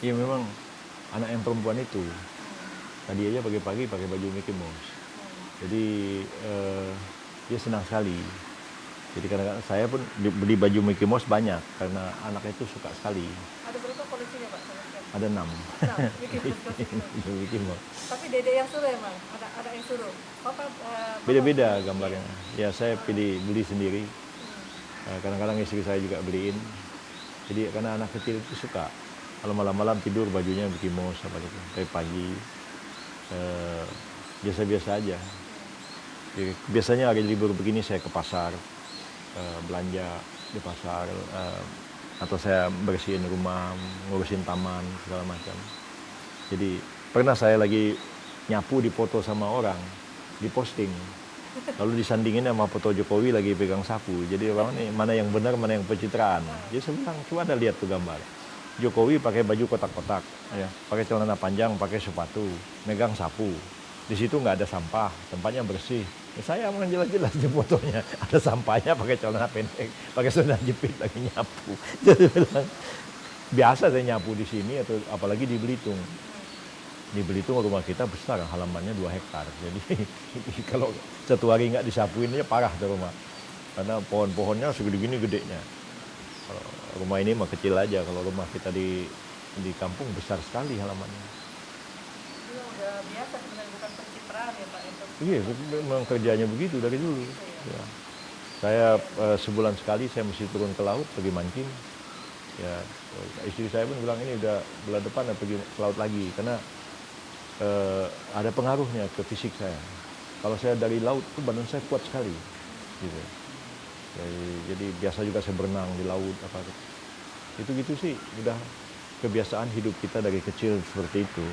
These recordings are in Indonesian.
Iya memang anak yang perempuan itu tadi aja pagi-pagi pakai baju Mickey Mouse. Jadi dia senang sekali. Jadi kadang-kadang saya pun beli baju Mickey Mouse banyak karena anaknya itu suka sekali. Ada berapa koleksinya Pak? Ada 6. Nah, Mickey Mouse. Mickey Mouse. Tapi dede yang suruh emang? Ada yang suruh? Bapak, Beda-beda gambarnya. Ya saya beli sendiri. Kadang-kadang istri saya juga beliin. Jadi karena anak kecil itu suka. Kalau malam-malam tidur bajunya Mickey Mouse apa gitu. Kayak pagi biasa-biasa aja. Jadi, biasanya hari libur begini saya ke pasar, belanja di pasar, atau saya bersihin rumah, ngurusin taman segala macam. Jadi pernah saya lagi nyapu dipoto sama orang, diposting. Lalu disandingin sama foto Jokowi lagi pegang sapu. Jadi orang ini mana yang benar, mana yang pencitraan. Jadi saya bilang, coba ada lihat tuh gambar. Jokowi pakai baju kotak-kotak, ya, pakai celana panjang, pakai sepatu, megang sapu. Di situ nggak ada sampah, tempatnya bersih. Ya, saya memang jelas-jelas di fotonya ada sampahnya, pakai celana pendek, pakai sandal jepit lagi nyapu. Jadi bilang, biasa saya nyapu di sini atau apalagi di Belitung. Di Belitung rumah kita besar, halamannya 2 hektar. Jadi kalau satu hari nggak disapuin aja parah tuh rumah. Karena pohon-pohonnya segede-gini gedenya. Kalau rumah ini mah kecil aja, kalau rumah kita di kampung besar sekali halamannya. itu udah biasa sebenarnya, bukan pencitraan ya Pak? Iya, memang kerjanya begitu dari dulu. Ya. Saya sebulan sekali saya mesti turun ke laut pergi mancing. Ya, istri saya pun bilang ini udah bulan depan pergi ke laut lagi karena ada pengaruhnya ke fisik saya. Kalau saya dari laut tuh badan saya kuat sekali, gitu. Jadi biasa juga saya berenang di laut apa gitu sih. Udah kebiasaan hidup kita dari kecil seperti itu.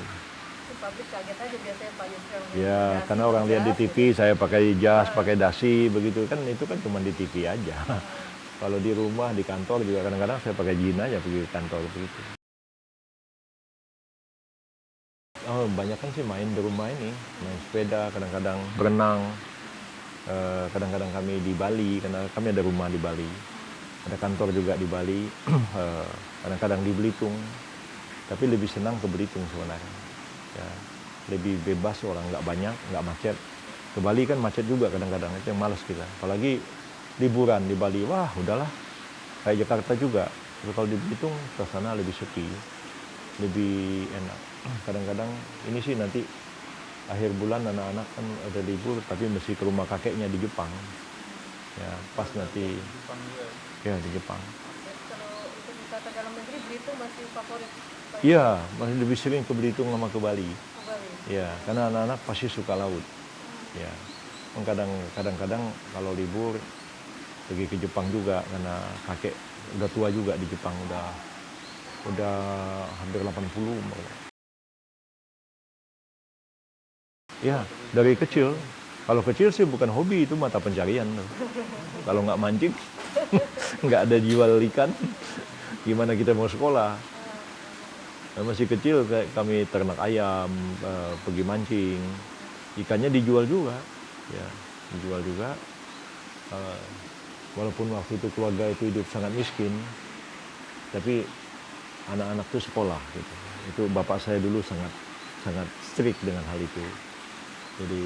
Publik kaget aja biasanya Pak Yusril. Ya, karena orang lihat di TV saya pakai jas, pakai dasi begitu kan, itu kan cuma di TV aja. Kalau di rumah, di kantor juga kadang-kadang saya pakai jeans aja pergi ke kantor begitu. Oh, banyak kan sih main di rumah ini, main sepeda, kadang-kadang berenang. Kadang-kadang kami di Bali, karena kami ada rumah di Bali. Ada kantor juga di Bali, kadang-kadang di Belitung. Tapi lebih senang ke Belitung sebenarnya. Ya, lebih bebas, orang nggak banyak, nggak macet. Ke Bali kan macet juga kadang-kadang, itu yang malas kita. Apalagi liburan di Bali, wah udahlah, kayak Jakarta juga. Tapi kalau di Belitung, ke sana lebih sepi, lebih enak. Kadang-kadang ini sih nanti akhir bulan anak-anak kan ada libur, tapi mesti ke rumah kakeknya di Jepang. Ya, pas nanti, ya di Jepang. Kalau untuk wisata dalam negeri, Belitung masih favorit Pak? Iya, masih lebih sering ke Belitung sama ke Bali. Ke Bali. Ya, karena anak-anak pasti suka laut. Ya, kadang-kadang kalau libur pergi ke Jepang juga karena kakek udah tua juga di Jepang, udah hampir 80 umurnya. Ya, dari kecil. Kalau kecil sih bukan hobi, itu mata pencarian. Kalau nggak mancing, nggak ada jual ikan, gimana kita mau sekolah? Masih kecil kami ternak ayam, pergi mancing, ikannya dijual juga, ya dijual juga. Walaupun waktu itu keluarga itu hidup sangat miskin, tapi anak-anak itu sekolah gitu. Itu bapak saya dulu sangat strict dengan hal itu. Jadi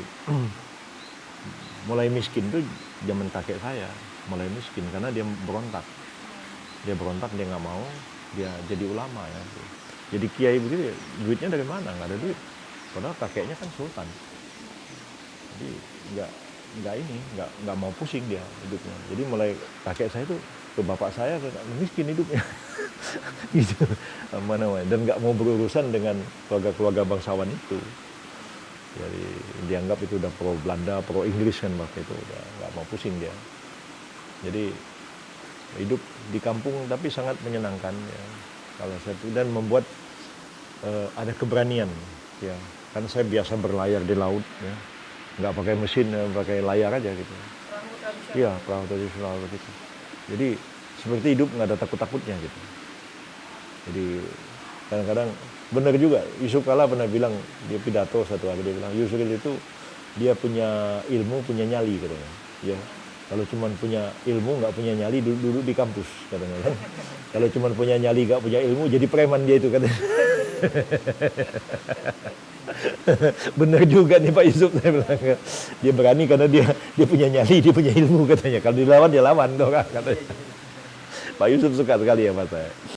mulai miskin tuh zaman kakek saya, mulai miskin karena dia berontak. Dia nggak mau, dia jadi ulama ya. Jadi kiai begitu, duitnya dari mana? Nggak ada duit. Padahal kakeknya kan sultan. Jadi nggak mau pusing dia hidupnya. Jadi mulai kakek saya tuh ke bapak saya miskin hidupnya, gitu. Dan nggak mau berurusan dengan keluarga bangsawan itu. Jadi dianggap itu udah pro Belanda, pro Inggris kan waktu itu, udah nggak mau pusing dia. Jadi hidup di kampung tapi sangat menyenangkan ya. Kalau saya dan membuat ada keberanian ya. Karena saya biasa berlayar di laut ya. Nggak pakai mesin, pakai layar aja gitu. Iya, perahu tradisional begitu. Jadi seperti hidup nggak ada takut-takutnya gitu. Jadi kadang-kadang benar juga, Yusuf Kala pernah bilang, dia pidato satu hari, dia bilang Yusril itu dia punya ilmu, punya nyali katanya. Ya, kalau cuma punya ilmu nggak punya nyali, duduk di kampus katanya kan. Kalau cuma punya nyali nggak punya ilmu, jadi preman dia itu katanya. Bener juga nih Pak Yusuf, saya bilang. Dia berani karena dia punya nyali, dia punya ilmu katanya. Kalau dilawan dia lawan tuh kan katanya. Pak Yusuf suka sekali ya Pak saya.